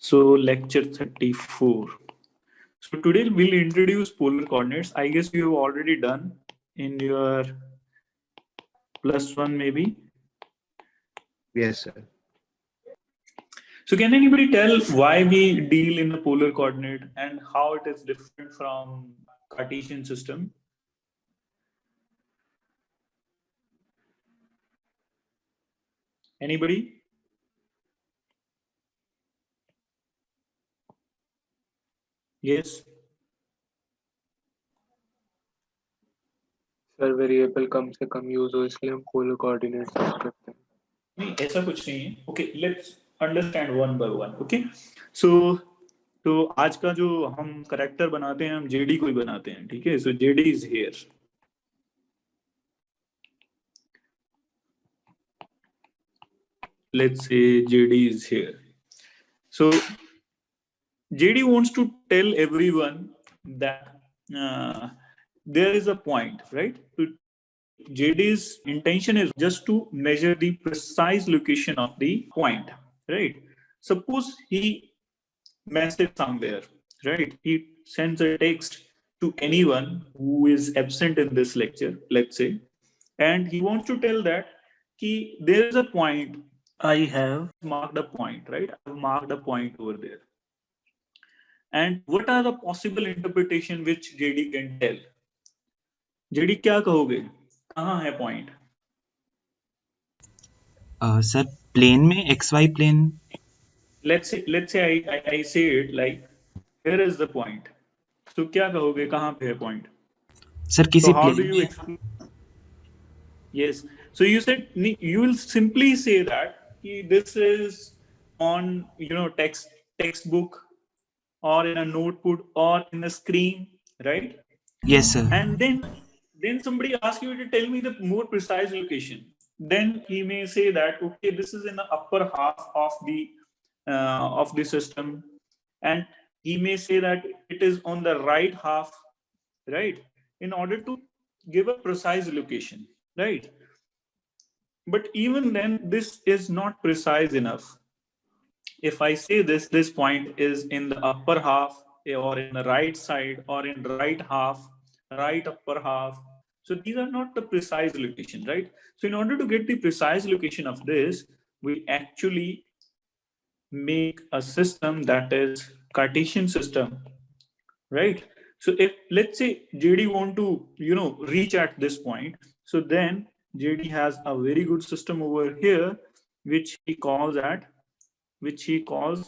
So lecture 34. So today we'll introduce polar coordinates. I guess you have already done in your +1 maybe. Yes, sir. So can anybody tell why we deal in the polar coordinate and how it is different from Cartesian system? Anybody? Yes. Sir variable कम से कम use हो इसलिए हम polar coordinates use करते हैं. नहीं ऐसा कुछ नहीं है. Okay let's understand one by one. Okay so तो आज का जो हम करेक्टर बनाते हैं हम जेडी को ही बनाते हैं. ठीक है. So JD is here. Let's say JD is here. So JD wants to tell everyone that there is a point, right? JD's intention is just to measure the precise location of the point, right? Suppose he messes somewhere, right? He sends a text to anyone who is absent in this lecture, let's say, and he wants to tell that there is a point. I have marked a point, right? I've marked a point over there. And what are the possible interpretation which JD can tell? JD क्या कहोगे? कहाँ है point? Sir, plane में XY plane. Let's say I say it like here is the point. So क्या कहोगे? कहाँ पे है point? Sir, किसी so how plane do you explain? Yes. So you said you will simply say that this is on textbook or in a notebook or in a screen, right? Yes, sir. And then somebody asks you to tell me the more precise location. Then he may say that okay, this is in the upper half of the system, and he may say that it is on the right half, right? In order to give a precise location, right? But even then, this is not precise enough. If I say this point is in the upper half or in the right side or in right half, right upper half, so these are not the precise location, right? So in order to get the precise location of this, we actually make a system that is Cartesian system, right? So if let's say JD want to reach at this point, so then JD has a very good system over here which he calls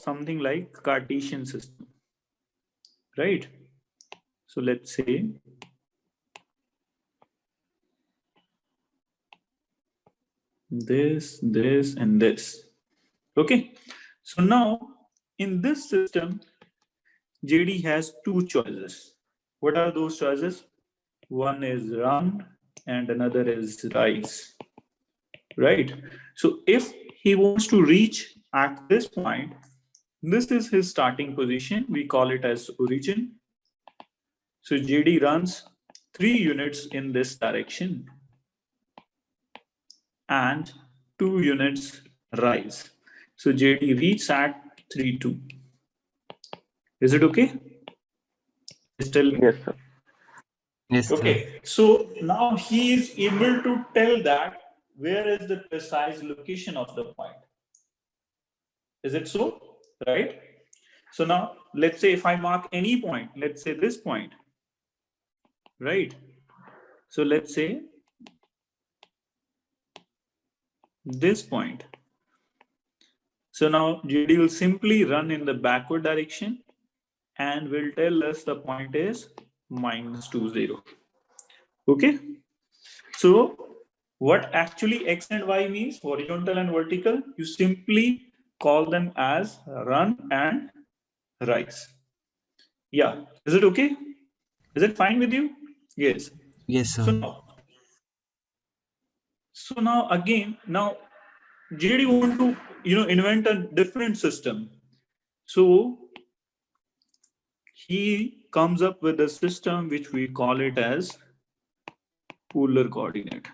something like Cartesian system, right? So let's say this and this. Okay, so now in this system JD has two choices. What are those choices? One is run and another is rise, right? So if he wants to reach at this point, this is his starting position. We call it as origin. So JD runs 3 units in this direction and 2 units rise. So JD reaches at 3, 2. Is it okay? Still? Yes, sir. Yes, sir. Okay, so now he is able to tell that where is the precise location of the point. Is it so? Right? So now let's say if I mark any point, let's say this point, right? So let's say this point. So now JD will simply run in the backward direction and will tell us the point is -20. Okay, so what actually X and Y means, horizontal and vertical, you simply call them as run and rise. Yeah, is it okay? Is it fine with you? Yes. Yes, sir. So now again, now JD want to invent a different system. So he comes up with a system which we call it as polar coordinate.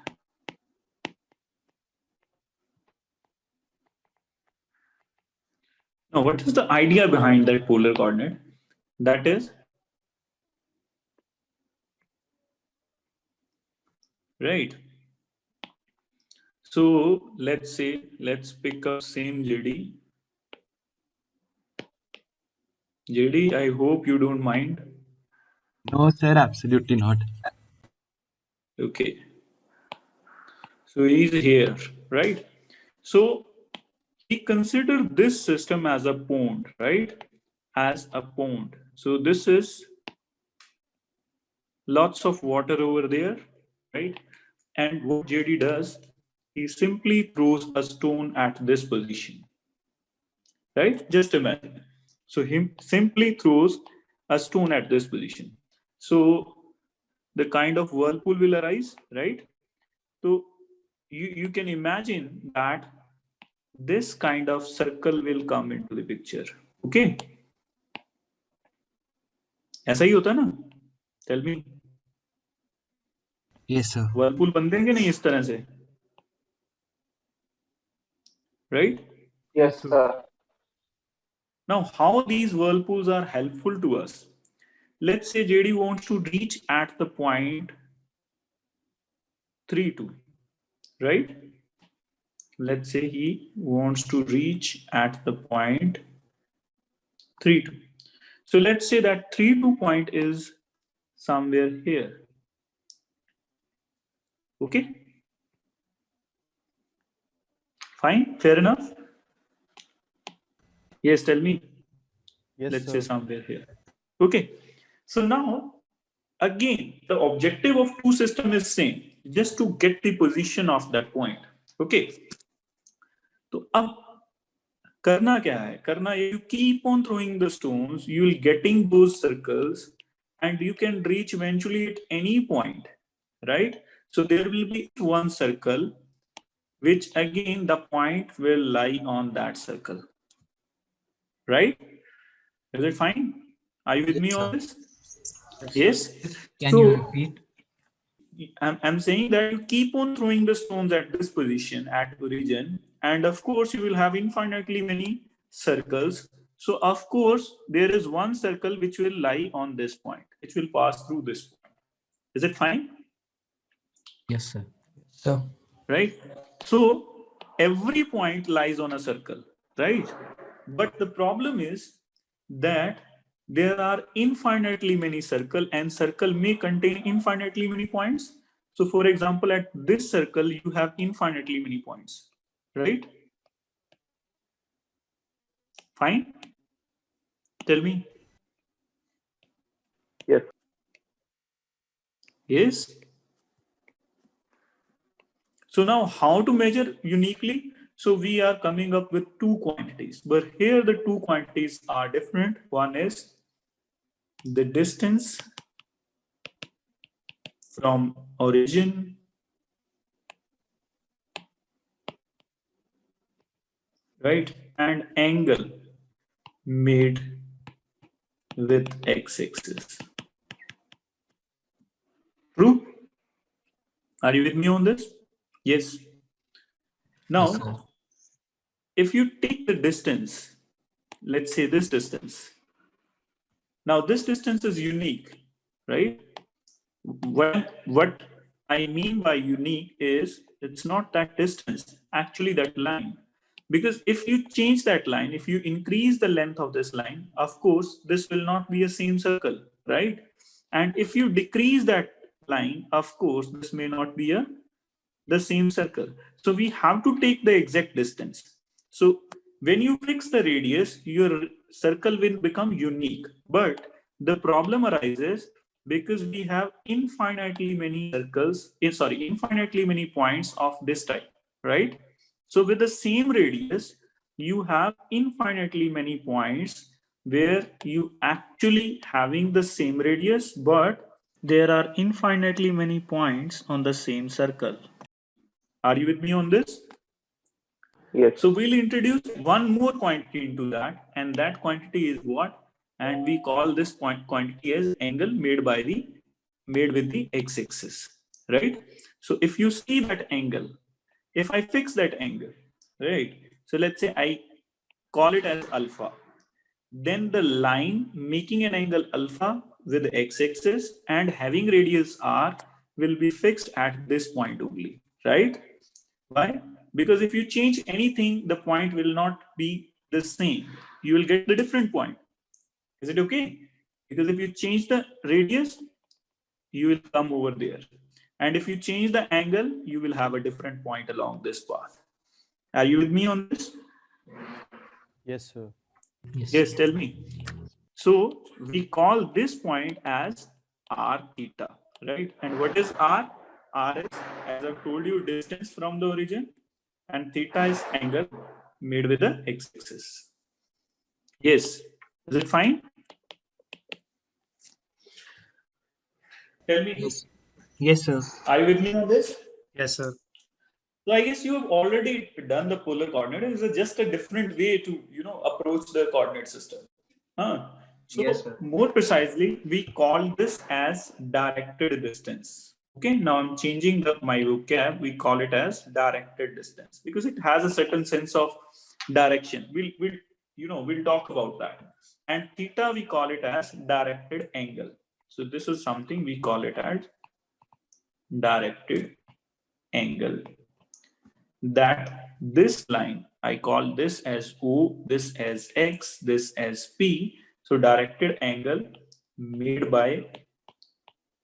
Now, what is the idea behind that polar coordinate? That is, right. So let's say, let's pick up same JD. JD, I hope you don't mind. No, sir, absolutely not. Okay. So he's here, right? So he considered this system as a pond, right? As a pond. So this is lots of water over there, right? And what JD does, he simply throws a stone at this position, right? Just imagine. So he simply throws a stone at this position. So the kind of whirlpool will arise, right? So you can imagine that this kind of circle will come into the picture. Okay, ऐसा ही होता है ना? Tell me. Yes, sir. whirlpool बनते हैं कि नहीं इस तरह से? Right? Yes, sir. Now, how these whirlpools are helpful to us? Let's say JD wants to reach at the point 3, 2, right? Let's say he wants to reach at the point 3, 2. So let's say that 3, 2 point is somewhere here. Okay? Fine, fair enough? Yes, tell me. Yes, Let's sir. say somewhere here. Okay. So now, again, the objective of two systems is same, just to get the position of that point. Okay. तो अब करना क्या है? करना, you keep on throwing the stones, you will getting those circles, and you can reach eventually at any point, right? So there will be one circle, which again the point will lie on that circle, right? Is it fine? Are you with me on this? Yes. Can So, you repeat? I'm saying that you keep on throwing the stones at this position, at origin, and of course you will have infinitely many circles. So of course there is one circle which will lie on this point, which will pass through this point. Is it fine? Yes, sir. So, Right? So every point lies on a circle, right? But the problem is that there are infinitely many circle, and circle may contain infinitely many points. So for example, at this circle, you have infinitely many points, right? Fine? Tell me. Yes. Yes? So now how to measure uniquely? So we are coming up with two quantities, but here the two quantities are different. One is the distance from origin right, and angle made with x-axis. True? Are you with me on this? Yes. Now, yes, sir. if you take the distance, let's say this distance. Now this distance is unique, right? What I mean by unique is it's not that distance, actually that line. Because if you change that line, if you increase the length of this line, of course, this will not be a same circle, right? And if you decrease that line, of course, this may not be the same circle. So we have to take the exact distance. So when you fix the radius, your circle will become unique. But the problem arises because we have infinitely many circles, infinitely many points of this type, right? So with the same radius, you have infinitely many points where you actually having the same radius, but there are infinitely many points on the same circle. Are you with me on this? Yes. So we'll introduce one more quantity into that, and that quantity is what? And we call this quantity as angle made with the x-axis, right? So if you see that angle, if I fix that angle, right? So let's say I call it as alpha. Then the line making an angle alpha with x-axis and having radius r will be fixed at this point only, right? Why? Because if you change anything, the point will not be the same. You will get the different point. Is it okay? Because if you change the radius, you will come over there. And if you change the angle, you will have a different point along this path. Are you with me on this? Yes, sir. Yes, tell me. So we call this point as r theta, right? And what is r? R is, as I've told you, distance from the origin, and theta is angle made with the x-axis. Yes, is it fine? Tell me. Yes. Yes, sir. Are you with me on this? Yes, sir. So I guess you have already done the polar coordinate. It's just a different way to approach the coordinate system. Huh? So Yes, sir. more precisely, we call this as directed distance. Okay, now I'm changing my vocab. We call it as directed distance because it has a certain sense of direction. We'll talk about that. And theta we call it as directed angle. So this is something we call it as directed angle. That this line, I call this as O, this as X, this as P. So directed angle made by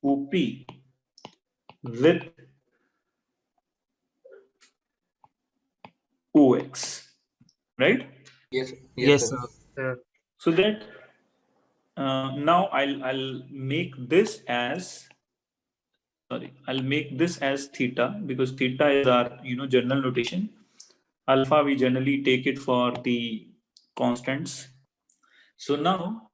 OP with OX, right? Yes. Yes, sir. So that now I'll make this as theta because theta is our general notation. Alpha we generally take it for the constants. So now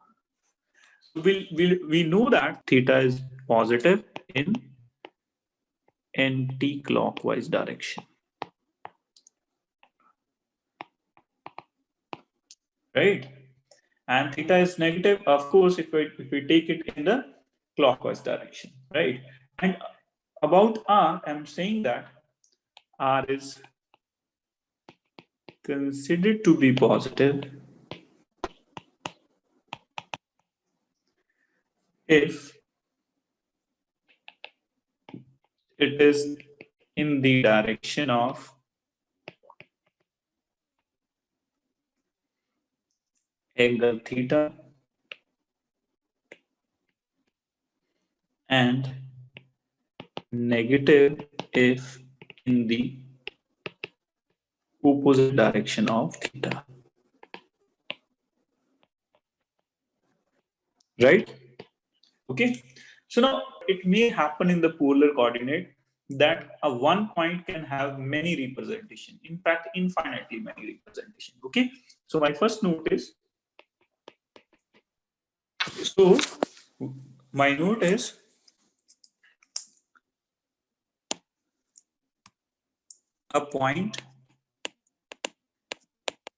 we know that theta is positive in anti-clockwise direction, right? And theta is negative, of course, if we take it in the clockwise direction, right? And about r, I'm saying that r is considered to be positive if it is in the direction of angle theta and negative if in the opposite direction of theta, right? Okay, so now it may happen in the polar coordinate that a one point can have many representation, in fact infinitely many representation. Okay, so my first note is, a point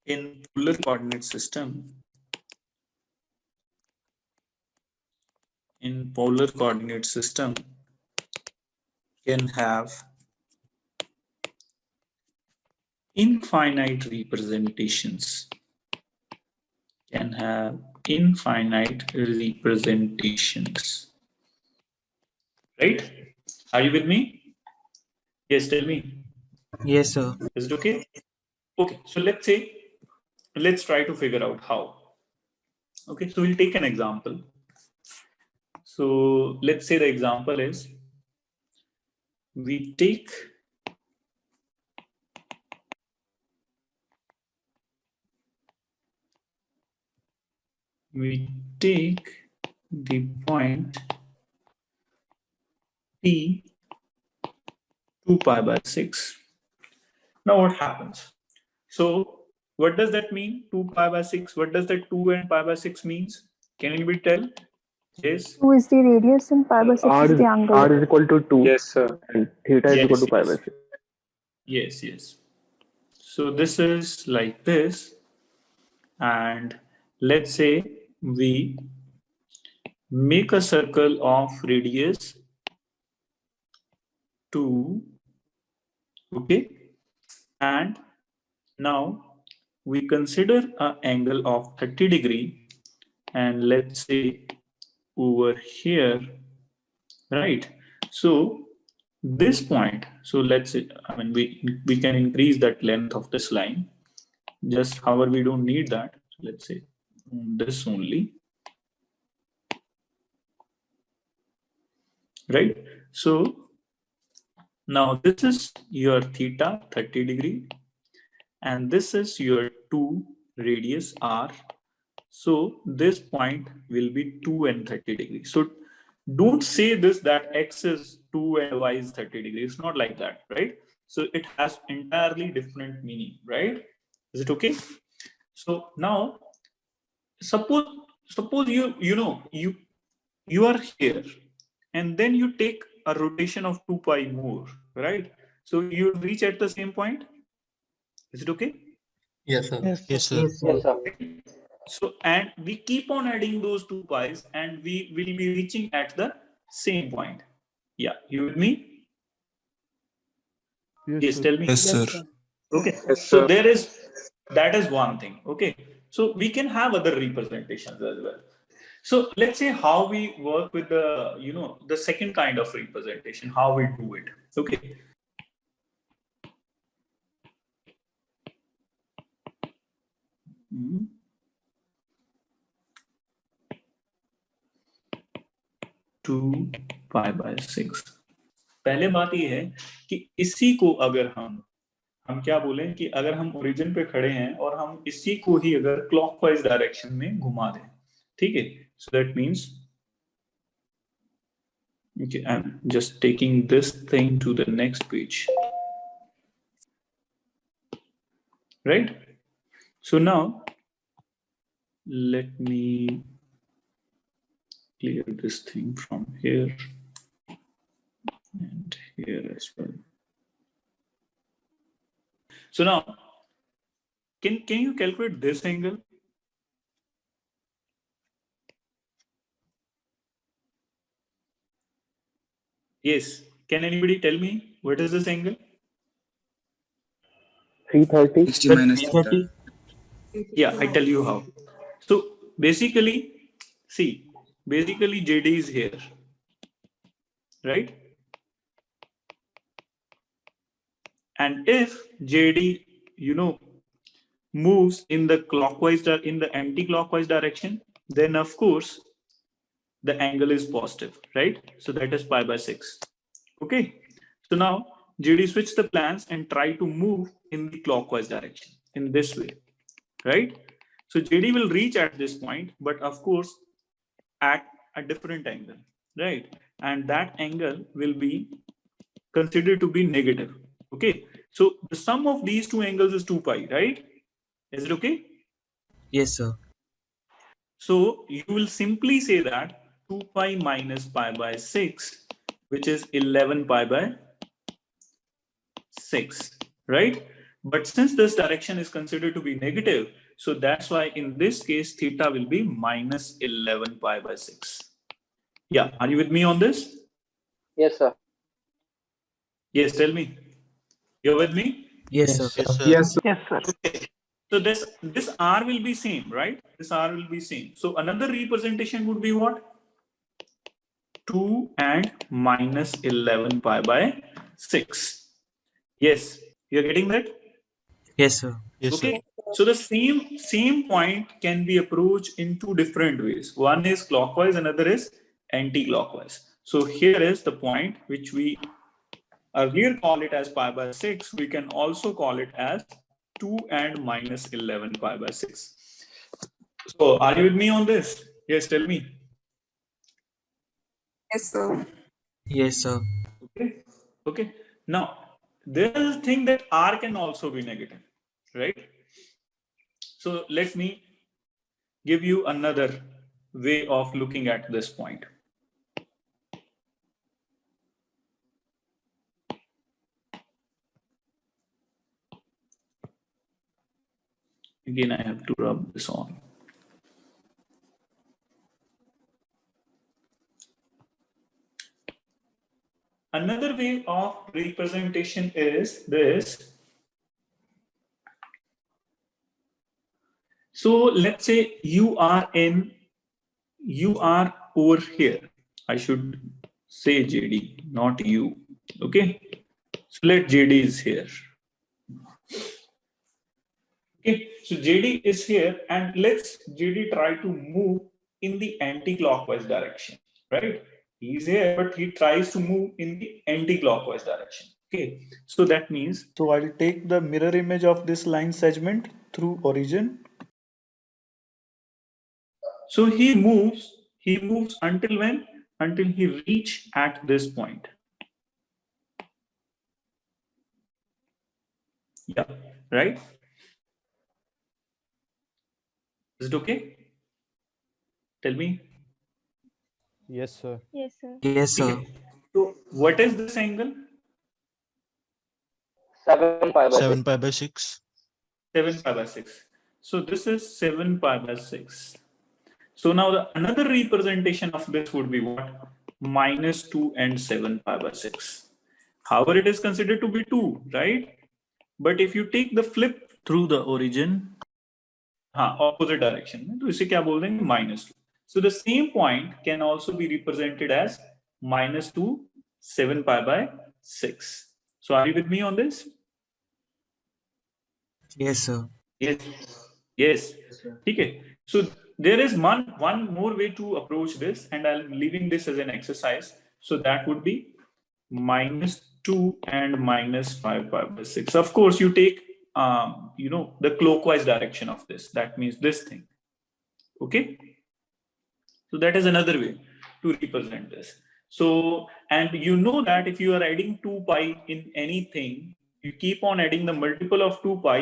in polar coordinate system can have infinite representations. Right? Are you with me? Yes, tell me. Yes, sir. Is it okay? Okay, so let's try to figure out how. Okay, so we'll take an example. So let's say the example is we take the point P 2 pi by 6. Now what happens? So what does that mean? 2 pi by 6. What does that 2 and pi by 6 means? Can anybody tell? Yes. 2 is the radius and pi by 6 is the angle. R is equal to 2. Yes, sir. And theta is equal to pi by 6. Yes. So this is like this. And let's say we make a circle of radius 2. Okay. And now we consider an angle of 30 degree, and let's say over here, right? So this point, so let's say, I mean, we can increase that length of this line. Just however, we don't need that. So let's say this only, right? So now this is your theta 30 degree, and this is your 2 radius r. So this point will be 2 and 30 degrees. So don't say this that x is 2 and y is 30 degrees. It's not like that, right? So it has entirely different meaning, right? Is it okay? So now suppose you are here, and then you take a rotation of 2 pi more, right? So you reach at the same point. Is it okay? Yes, sir. Yes, sir. So, and we keep on adding those 2 pi's, and we will be reaching at the same point. Yeah, you with me? Yes, sir. tell me. Yes, sir. Okay, Yes, so sir. that is one thing. Okay, so we can have other representations as well. So let's say how we work with the second kind of representation, how we do it. Okay. Mhm. 2 pi by 6. पहले बात ये है कि इसी को अगर हम क्या बोलें कि अगर हम ओरिजिन पे खड़े हैं और हम इसी को ही अगर क्लॉकवाइज डायरेक्शन में घुमा दें, ठीक है? So that means okay, I'm just taking this thing to the next page, right? So now let me clear this thing from here and here as well. So now can you calculate this angle? Yes, can anybody tell me what is this angle? 330. 60 minus theta. 30. Yeah, I tell you how. So basically, see, basically JD is here, right? And if JD, moves in the anti-clockwise direction, then of course the angle is positive, right? So that is pi by 6. Okay. So now JD switch the plans and try to move in the clockwise direction in this way, right? So JD will reach at this point, but of course at a different angle, right? And that angle will be considered to be negative. Okay. So the sum of these two angles is 2 pi, right? Is it okay? Yes, sir. So you will simply say that 2 pi minus pi by 6, which is 11 pi by 6, right? But since this direction is considered to be negative, so that's why in this case, theta will be minus 11 pi by 6. Yeah, are you with me on this? Yes, sir. Yes, tell me. You're with me? Yes, sir. Yes, sir. Yes, sir. Okay. So this R will be same, right? This R will be same. So another representation would be what? 2 and minus 11 pi by 6. Yes, you're getting that? Yes, sir. Okay. So the same point can be approached in two different ways. One is clockwise, another is anti-clockwise. So here is the point which we earlier call it as pi by 6. We can also call it as 2 and minus 11 pi by 6. So are you with me on this? Yes, tell me. Yes, sir. Yes, sir. Okay. Okay. Now there is a thing that R can also be negative, right? So let me give you another way of looking at this point. Again, I have to rub this on. Another way of representation is this. So let's say you are over here. I should say JD, not you. Okay. So let JD is here. Okay. So JD is here, and let's JD try to move in the anti-clockwise direction, right? He's here, but he tries to move in the anti-clockwise direction. Okay. So that means, so I'll take the mirror image of this line segment through origin. So he moves until when? Until he reach at this point. Yeah, right? Is it okay? Tell me. Yes, sir. Yes, sir. Yes, sir. Okay. So what is this angle? 7 pi by 6. 7 pi by 6. 7 pi by 6. So this is 7 pi by 6. So now another representation of this would be what? -2 and 7 pi by 6. However, it is considered to be 2, right? But if you take the flip through the origin, opposite direction, तो इसे क्या बोल देंगे? -2. So the same point can also be represented as -2 7 pi by 6. So are you with me on this? Yes, sir. Yes. Okay. So there is one more way to approach this, and I'm leaving this as an exercise. So that would be -2 and -5 pi by 6. Of course, you take the clockwise direction of this. That means this thing. Okay. So that is another way to represent this. So, and you know that if you are adding 2 pi in anything, you keep on adding the multiple of 2 pi,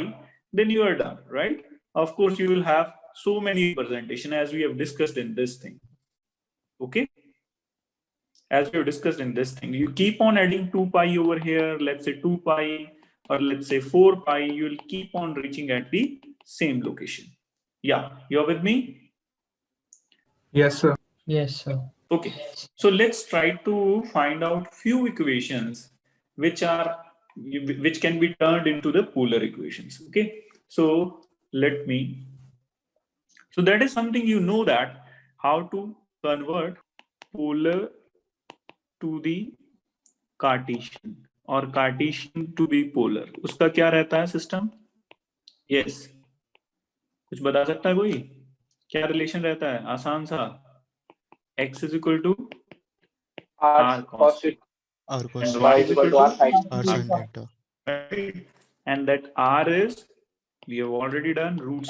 then you are done, right? Of course, you will have so many representation as we have discussed in this thing. Okay. As we have discussed in this thing, you keep on adding 2 pi over here, let's say 2 pi, or let's say 4 pi, you will keep on reaching at the same location. Yeah, you're with me? Yes, sir. Yes, sir. Okay, so let's try to find out few equations which can be turned into the polar equations. Okay, so so that is something you know, that how to convert polar to the Cartesian or Cartesian to the polar. उसका क्या रहता है system? Yes, कुछ बता सकता है कोई? क्या रिलेशन रहता है? आसान सा, x is equal to r cos theta, R cos and theta. y is equal to R sin theta. right? And that r is, we have already done, root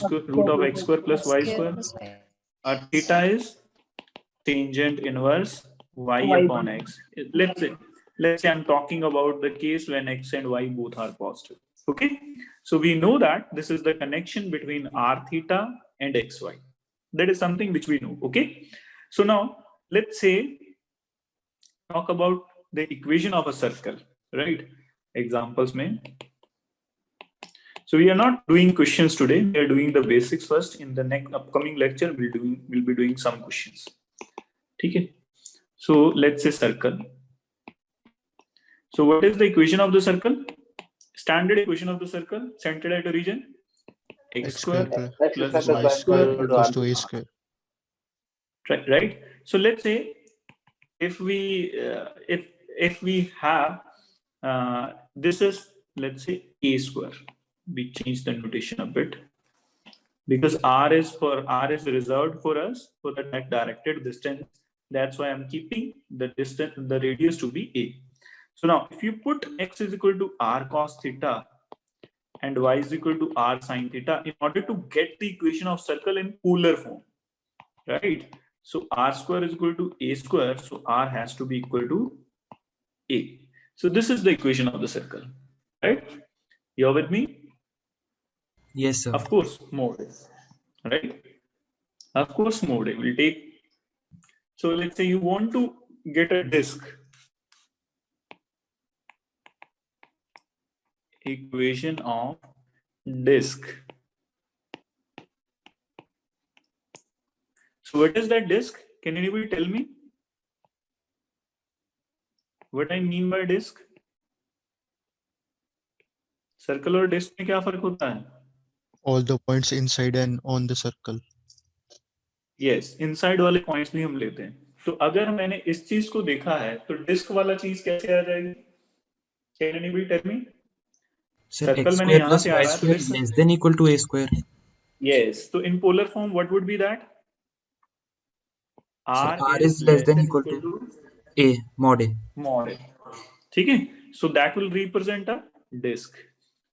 of x square plus y square. Our theta is tangent inverse y upon x. Let's say I'm talking about the case when x and y both are positive. Okay, so we know that this is the connection between r theta and xy. That is something which we know. Okay, so now let's say talk about the equation of a circle, right? Examples mein. So we are not doing questions today. We are doing the basics first. In the next upcoming lecture, we'll be doing some questions. Okay. So let's say circle. So what is the equation of the circle? Standard equation of the circle, centered at origin, x square plus y square equals to a square. Right. So let's say if we have this is, let's say, a square. We change the notation a bit because r is reserved for us for the directed distance. That's why I'm keeping the radius to be a. So now if you put x is equal to r cos theta and y is equal to r sin theta, in order to get the equation of circle in polar form, right? So r square is equal to a square, so r has to be equal to a. So this is the equation of the circle, right? You're with me? Yes, sir. Of course, mode, right? Of course, mode will take. So let's say you want to get a disk. Equation of disk. So what is that disk? Can anybody tell me what I mean by disk? Circle और disk में क्या फर्क होता है? all the points inside and on the circle. Yes, inside वाले points भी हम लेते हैं. तो अगर मैंने इस चीज को देखा है तो डिस्क वाला चीज कैसे आ जाएगी? Can anybody tell me? Sir, circle x मैंने square यहां plus से आ y रहा है तो square disc. less than equal to a square. Yes, तो in polar form what would be that? Sir, r r is less than equal to a mod a. mod a. ठीक है, so that will represent a disk,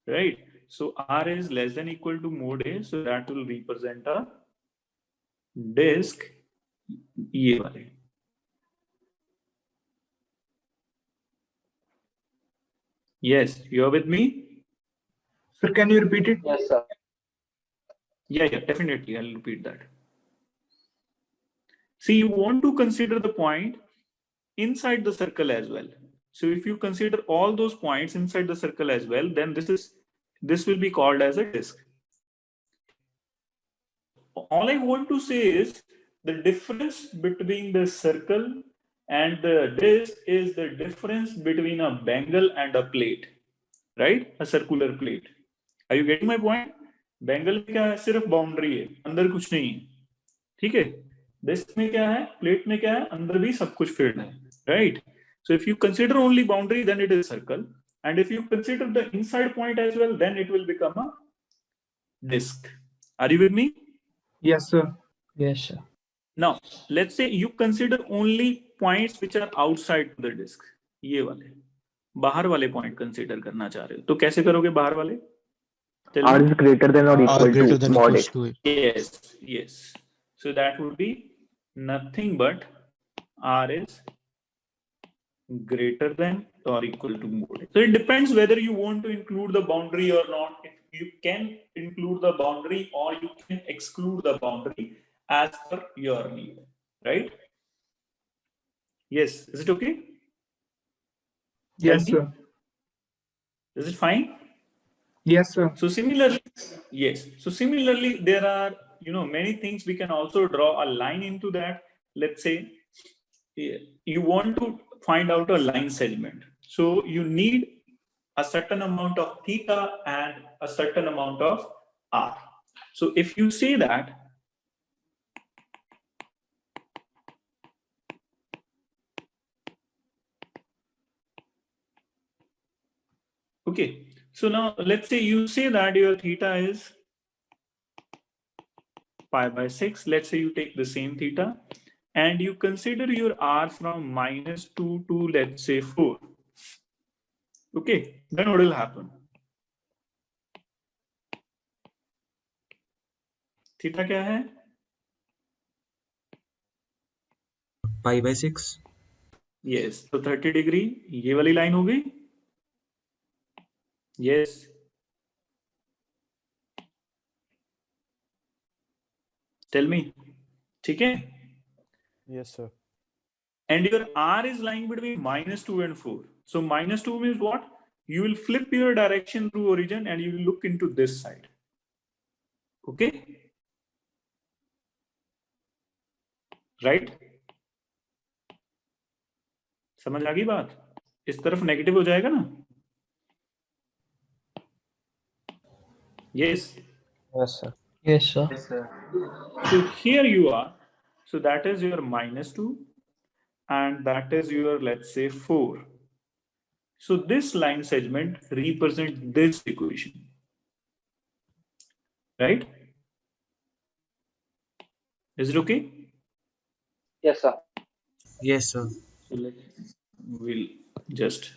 right? So r is less than equal to mod a, so that will represent a disk. ये वाले. Yes, you're with me? Sir, can you repeat it? Yes, sir. Yeah, definitely. I'll repeat that. See, you want to consider the point inside the circle as well. So if you consider all those points inside the circle as well, then this will be called as a disk. All I want to say is the difference between the circle and the disk is the difference between a bangle and a plate, right? A circular plate. Are you getting my point? Bangle क्या है? सिर्फ boundary है, अंदर कुछ नहीं है. ठीक है. डिस्क में क्या है? प्लेट में क्या है? अंदर भी सब कुछ फिल्ड है, right? So if you consider only boundary, then it is circle, and if you consider the inside point as well, then it will become a disk. Are you with me? Yes, sir. Yes, sir. Now let's say you consider only points which are outside the disk. ये वाले बाहर वाले point consider करना चाह रहे हो तो कैसे करोगे? बाहर वाले R is greater than or R equal greater to than mod a. equals to a. yes, so that would be nothing but r is greater than or equal to mod a. So it depends whether you want to include the boundary or not. If you can include the boundary or you can exclude the boundary as per your need, right? Yes, is it okay? Yes, sir. Is it fine? Yes, sir. So similarly, yes. So similarly, there are many things we can also draw a line into that. Let's say you want to find out a line segment. So you need a certain amount of theta and a certain amount of r. So if you say that okay, so now let's say you say that your theta is pi by 6. Let's say you take the same theta and you consider your r from -2 to let's say 4. Okay, then what will happen? Theta क्या है? Pi by 6. Yes, तो 30 degree ये वाली line हो गई. Yes. Tell me. ठीक है? Yes, sir. And your r is lying between -2 and 4. So -2 means what? You will flip your direction through origin and you will look into this side. Okay? Right? समझ आ गई बात? इस तरफ negative हो जाएगा ना? Yes. Yes, sir. Yes, sir. So here you are. So that is your -2 and that is your, let's say, 4. So this line segment represents this equation, right? Is it okay? Yes, sir. Yes, sir. So we'll just.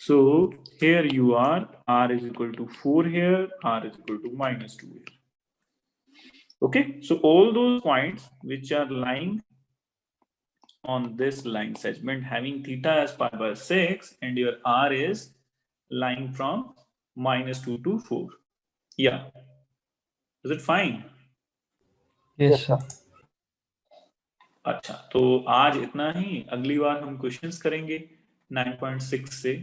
So here you are, r is equal to 4 here, r is equal to -2 here. Okay, so all those points which are lying on this line segment having theta as pi by 6 and your r is lying from -2 to 4. Yeah. Is it fine? Yes, sir. अच्छा, तो आज इतना ही. अगली बार हम questions करेंगे 9.6 से